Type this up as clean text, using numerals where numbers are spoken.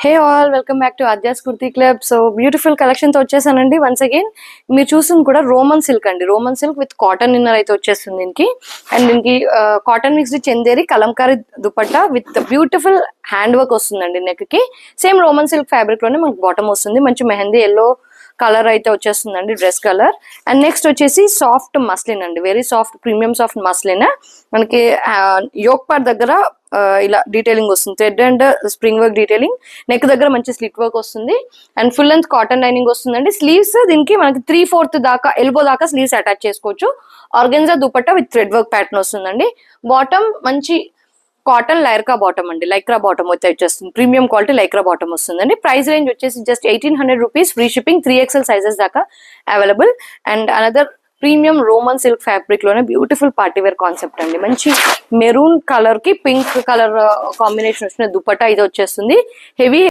Hey all, welcome back to Aadya's kurti club. So beautiful collection తో వచ్చేసానండి once again. మీరు చూస్తుంది కూడా రోమన్ సిల్క్ అండి. Roman silk with cotton inner అయితే వచ్చేస్తుంది దీనికి. అండ్ దీనికి cotton mixed Chanderi Kalamkari dupatta with beautiful hand work వస్తుందండి నెక్ కి. సేమ్ రోమన్ సిల్క్ ఫ్యాబ్రిక్ లోనే మనకి బాటమ్ వస్తుంది. మంచి మెహందీ ఎల్లో కలర్ అయితే వచ్చేస్తుందండి, డ్రెస్ కలర్. అండ్ నెక్స్ట్ వచ్చేసి సాఫ్ట్ మస్లిన్ అండి, very soft premium soft muslin. మనకి యోక్ పార్ట్ దగ్గర ఇలా డీటెయిలింగ్ వస్తుంది, thread and spring work detailing. Neck దగ్గర మంచి స్లిట్ వర్క్ వస్తుంది and full length cotton lining వస్తుందండి. స్లీవ్స్ దీనికి మనకి 3/4 దాకా ఎల్బో దాకా స్లీవ్స్ అటాచ్ చేసుకోవచ్చు. Organza dupatta with thread work pattern వస్తుందండి. బాటమ్ మంచి కాటన్ లైక్రా బాటమ్ అండి, లైక్రా బాటమ్ అయితే వచ్చేస్తుంది. ప్రీమియం క్వాలిటీ లైక్రా బాటమ్ వస్తుందండి. ప్రైస్ రేంజ్ వచ్చేసి just 1800 rupees, free shipping, 3XL sizes దాకా available. And another premium Roman silk fabric లోనే బ్యూటిఫుల్ పార్టీ వేర్ కాన్సెప్ట్ అండి. మంచి మెరూన్ కలర్ కి పింక్ కలర్ కాంబినేషన్ వచ్చిన దుపట్టా ఇది వచ్చేస్తుంది. హెవీ